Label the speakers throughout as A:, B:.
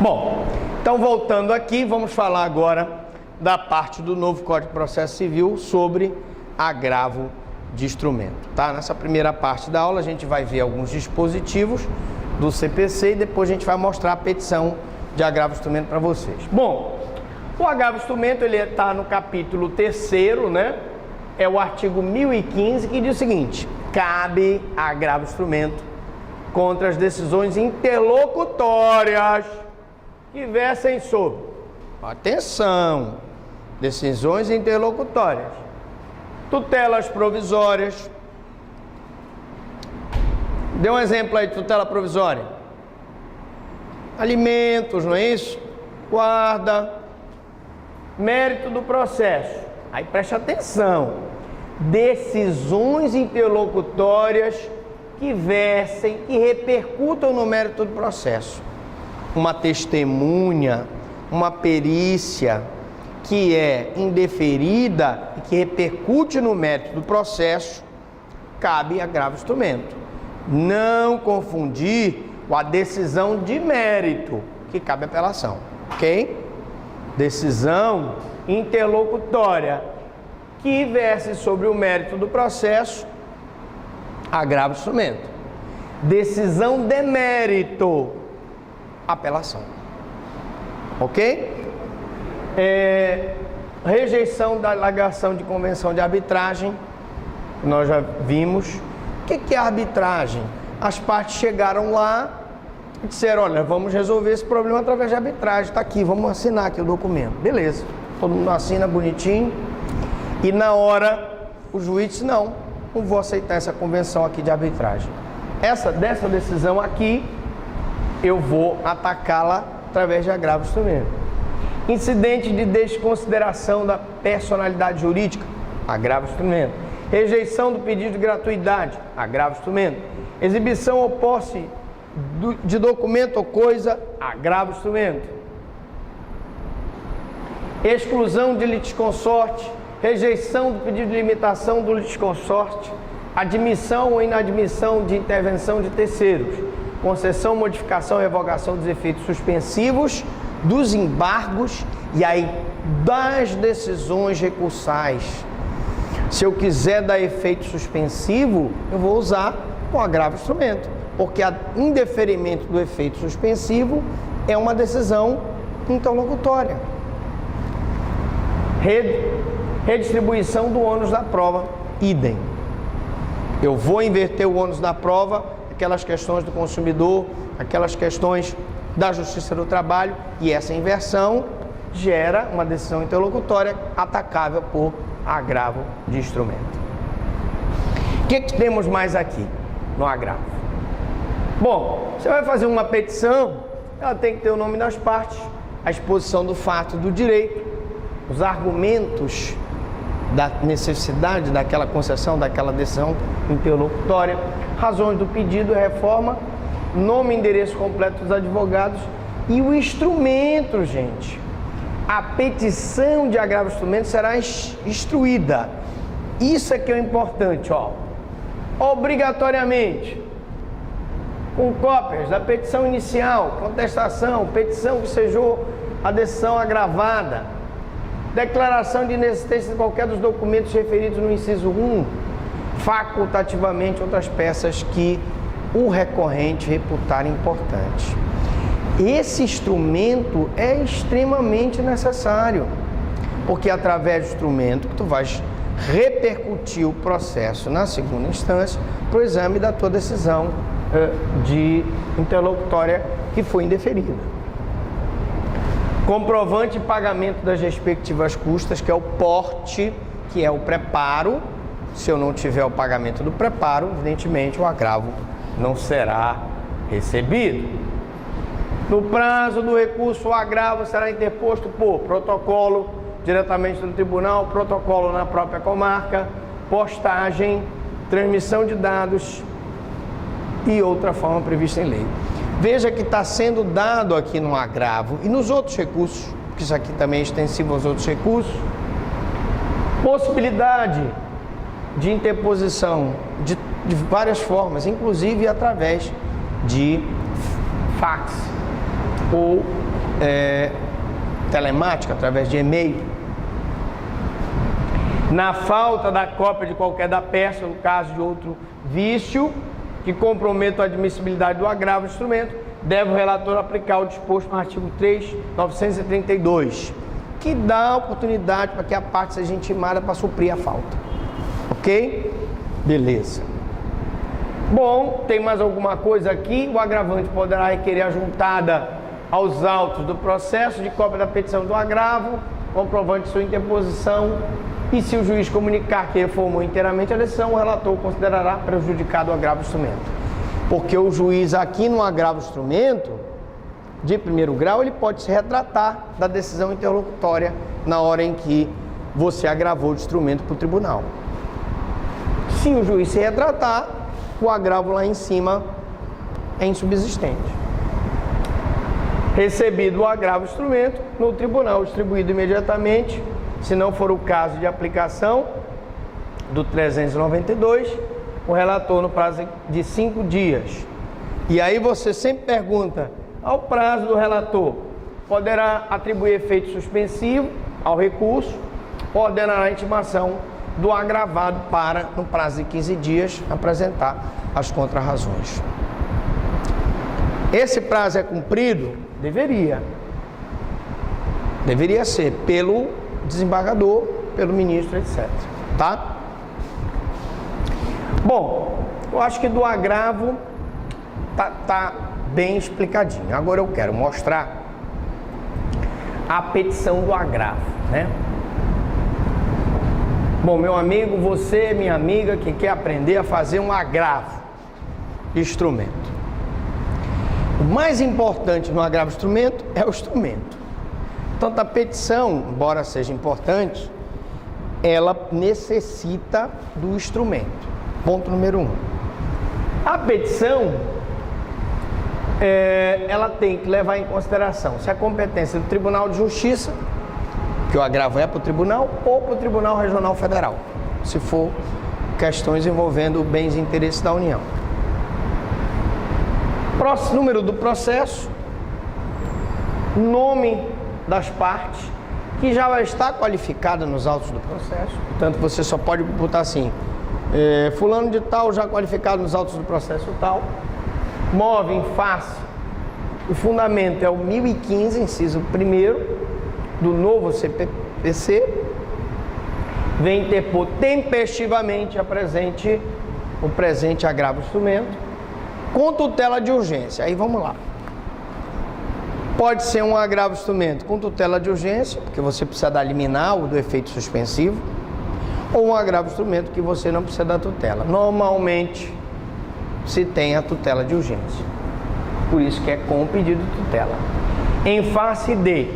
A: Bom, então voltando aqui, vamos falar agora da parte do novo Código de Processo Civil sobre agravo de instrumento, tá? Nessa primeira parte da aula a gente vai ver alguns dispositivos do CPC e depois a gente vai mostrar a petição de agravo de instrumento para vocês. Bom, o agravo de instrumento ele está no capítulo 3º, né? É o artigo 1015 que diz o seguinte: cabe agravo de instrumento contra as decisões interlocutórias que versem sobre, atenção, decisões interlocutórias, tutelas provisórias. Dê um exemplo aí de tutela provisória. Alimentos, não é isso? Guarda. Mérito do processo. Aí preste atenção. Decisões interlocutórias que versem, que repercutam no mérito do processo. Uma testemunha, uma perícia que é indeferida e que repercute no mérito do processo, cabe agravo de instrumento. Não confundir com a decisão de mérito, que cabe apelação, ok? Decisão interlocutória que verse sobre o mérito do processo, agravo de instrumento. Decisão de mérito, apelação, ok? Rejeição da alegação de convenção de arbitragem, nós já vimos. O que é arbitragem? As partes chegaram lá e disseram: olha, vamos resolver esse problema através de arbitragem, está aqui, vamos assinar aqui o documento. Beleza, todo mundo assina bonitinho. E na hora o juiz disse: não vou aceitar essa convenção aqui de arbitragem. Dessa decisão aqui eu vou atacá-la através de agravo de instrumento. Incidente de desconsideração da personalidade jurídica, agravo de instrumento. Rejeição do pedido de gratuidade, agravo de instrumento. Exibição ou posse de documento ou coisa, agravo de instrumento. Exclusão de litisconsorte, rejeição do pedido de limitação do litisconsorte, admissão ou inadmissão de intervenção de terceiros, concessão, modificação, revogação dos efeitos suspensivos, dos embargos e aí das decisões recursais. Se eu quiser dar efeito suspensivo, eu vou usar o agravo de instrumento, porque o indeferimento do efeito suspensivo é uma decisão interlocutória. Redistribuição do ônus da prova, idem. Eu vou inverter o ônus da prova, aquelas questões do consumidor, aquelas questões da Justiça do Trabalho, e essa inversão gera uma decisão interlocutória atacável por agravo de instrumento. O que temos mais aqui no agravo? Bom, você vai fazer uma petição, ela tem que ter o nome das partes, a exposição do fato do direito, os argumentos da necessidade daquela concessão, daquela decisão interlocutória, razões do pedido, reforma, nome e endereço completo dos advogados e o instrumento, gente. A petição de agravo de instrumento será instruída. Isso é que é importante, ó. Obrigatoriamente, com cópias da petição inicial, contestação, petição que sejou a decisão agravada, declaração de inexistência de qualquer dos documentos referidos no inciso 1, facultativamente outras peças que o recorrente reputar importante. Esse instrumento é extremamente necessário, porque através do instrumento que tu vais repercutir o processo na segunda instância para o exame da tua decisão de interlocutória que foi indeferida. Comprovante de pagamento das respectivas custas, que é o porte, que é o preparo. Se eu não tiver o pagamento do preparo, evidentemente o agravo não será recebido. No prazo do recurso, o agravo será interposto por protocolo diretamente no tribunal, protocolo na própria comarca, postagem, transmissão de dados e outra forma prevista em lei. Veja que está sendo dado aqui no agravo e nos outros recursos, porque isso aqui também é extensivo aos outros recursos, possibilidade de interposição de várias formas, inclusive através de fax. ou telemática, através de e-mail. Na falta da cópia de qualquer da peça, no caso de outro vício que comprometa a admissibilidade do agravo do instrumento, deve o relator aplicar o disposto no artigo 3.932, que dá oportunidade para que a parte seja intimada para suprir a falta. Ok? Beleza. Bom, tem mais alguma coisa aqui? O agravante poderá requerer a juntada aos autos do processo de cópia da petição do agravo, comprovante de sua interposição, e se o juiz comunicar que reformou inteiramente a decisão, o relator considerará prejudicado o agravo do instrumento. Porque o juiz aqui no agravo do instrumento, de primeiro grau, ele pode se retratar da decisão interlocutória na hora em que você agravou o instrumento para o tribunal. Se o juiz se retratar, o agravo lá em cima é insubsistente. Recebido o agravo do instrumento, no tribunal, distribuído imediatamente, se não for o caso de aplicação do 392, o relator no prazo de 5 dias. E aí você sempre pergunta, ao prazo do relator, poderá atribuir efeito suspensivo ao recurso, ou ordenará a intimação do agravado para, no prazo de 15 dias, apresentar as contrarrazões. Esse prazo é cumprido? Deveria. Deveria ser pelo desembargador, pelo ministro, etc. Tá? Bom, eu acho que do agravo tá bem explicadinho. Agora eu quero mostrar a petição do agravo, né? Bom, meu amigo, você, minha amiga, que quer aprender a fazer um agravo de instrumento. O mais importante no agravo de instrumento é o instrumento. Tanto a petição, embora seja importante, ela necessita do instrumento. Ponto número 1. A petição, ela tem que levar em consideração se a competência do Tribunal de Justiça, que o agravo é para o tribunal, ou para o Tribunal Regional Federal, se for questões envolvendo bens e interesses da União. Número do processo, nome das partes, que já vai estar qualificada nos autos do processo, portanto você só pode botar assim, fulano de tal já qualificado nos autos do processo tal, move em face, o fundamento é o 1015, inciso 1º, do novo CPPC, vem interpor tempestivamente o presente agravo do instrumento, com tutela de urgência. Aí vamos lá. Pode ser um agravo do instrumento com tutela de urgência, porque você precisa da liminar ou do efeito suspensivo, ou um agravo do instrumento que você não precisa da tutela. Normalmente se tem a tutela de urgência, por isso que é com pedido de tutela. Em face de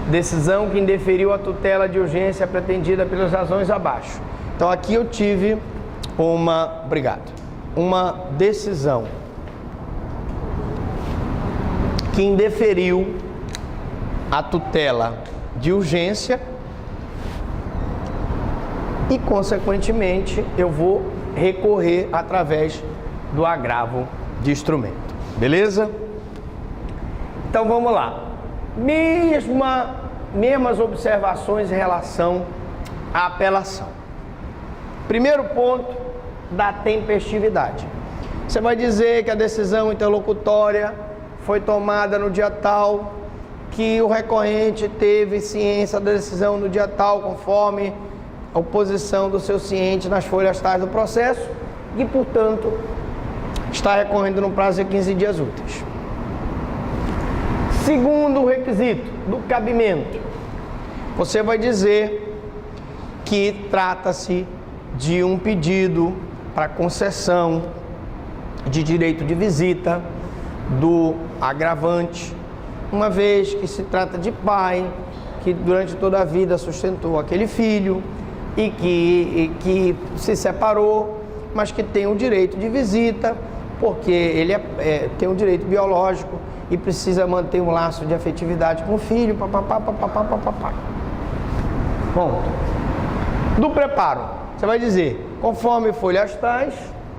A: decisão que indeferiu a tutela de urgência pretendida pelas razões abaixo. Então aqui eu tive uma decisão que indeferiu a tutela de urgência e, consequentemente, eu vou recorrer através do agravo de instrumento. Beleza? Então vamos lá. Mesmas observações em relação à apelação. Primeiro ponto, da tempestividade. Você vai dizer que a decisão interlocutória foi tomada no dia tal, que o recorrente teve ciência da decisão no dia tal, conforme a oposição do seu ciente nas folhas tais do processo, e, portanto, está recorrendo no prazo de 15 dias úteis. Segundo requisito, do cabimento. Você vai dizer que trata-se de um pedido para concessão de direito de visita do agravante, uma vez que se trata de pai que durante toda a vida sustentou aquele filho e que se separou, mas que tem o direito de visita, porque ele tem um direito biológico e precisa manter um laço de afetividade com o filho, papapá. Ponto. Do preparo, você vai dizer, conforme folhas tais,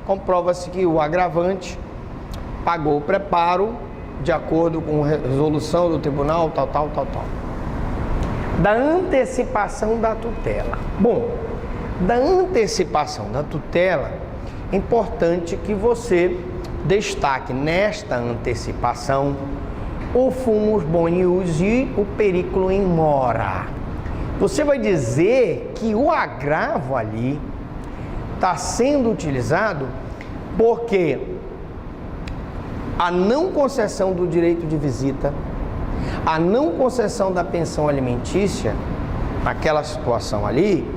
A: comprova-se que o agravante pagou o preparo de acordo com a resolução do tribunal, tal. Da antecipação da tutela. Bom, da antecipação da tutela, é importante que você destaque nesta antecipação o fumus bonius e o periculum in mora. Você vai dizer que o agravo ali está sendo utilizado porque a não concessão do direito de visita, a não concessão da pensão alimentícia, naquela situação ali,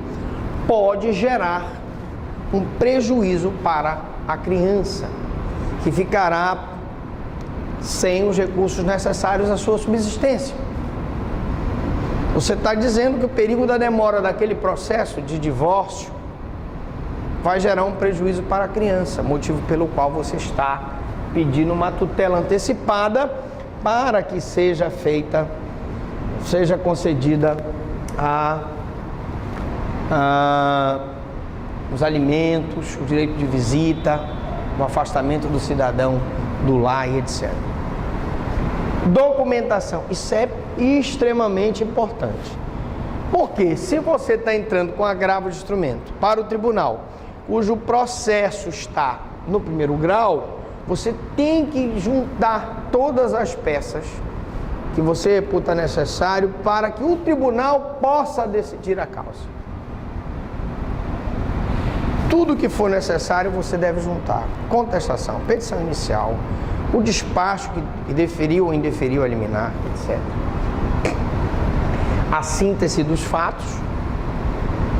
A: pode gerar um prejuízo para a criança, que ficará sem os recursos necessários à sua subsistência. Você está dizendo que o perigo da demora daquele processo de divórcio vai gerar um prejuízo para a criança, motivo pelo qual você está pedindo uma tutela antecipada para que seja concedida os alimentos, o direito de visita, o afastamento do cidadão do lar e etc. Documentação, isso é extremamente importante. Porque se você está entrando com agravo de instrumento para o tribunal, cujo processo está no primeiro grau, você tem que juntar todas as peças que você reputa necessário para que o tribunal possa decidir a causa. Tudo que for necessário você deve juntar: contestação, petição inicial, o despacho que deferiu ou indeferiu a liminar, etc. A síntese dos fatos,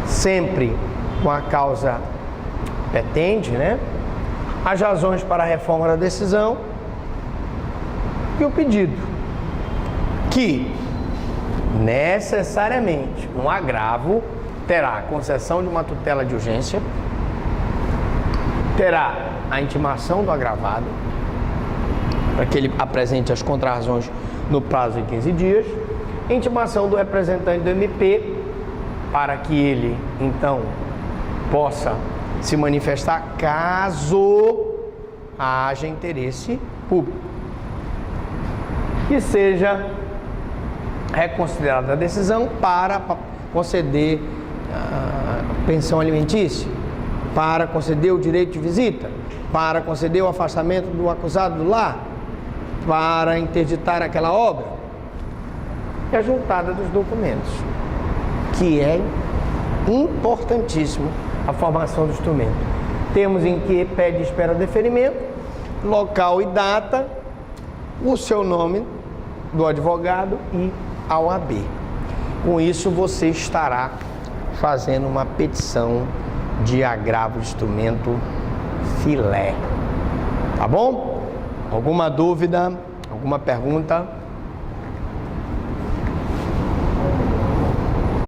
A: sempre com a causa petente, né? As razões para a reforma da decisão e o pedido, que necessariamente um agravo terá a concessão de uma tutela de urgência, terá a intimação do agravado para que ele apresente as contrarrazões no prazo de 15 dias, intimação do representante do MP para que ele então possa se manifestar caso haja interesse público, que seja reconsiderada a decisão para conceder pensão alimentícia, para conceder o direito de visita, para conceder o afastamento do acusado do lar, para interditar aquela obra, e a juntada dos documentos, que é importantíssimo a formação do instrumento. Temos em que pede e espera deferimento, local e data, o seu nome do advogado e a OAB. Com isso você estará fazendo uma petição de agravo de instrumento filé. Tá bom? Alguma dúvida? Alguma pergunta?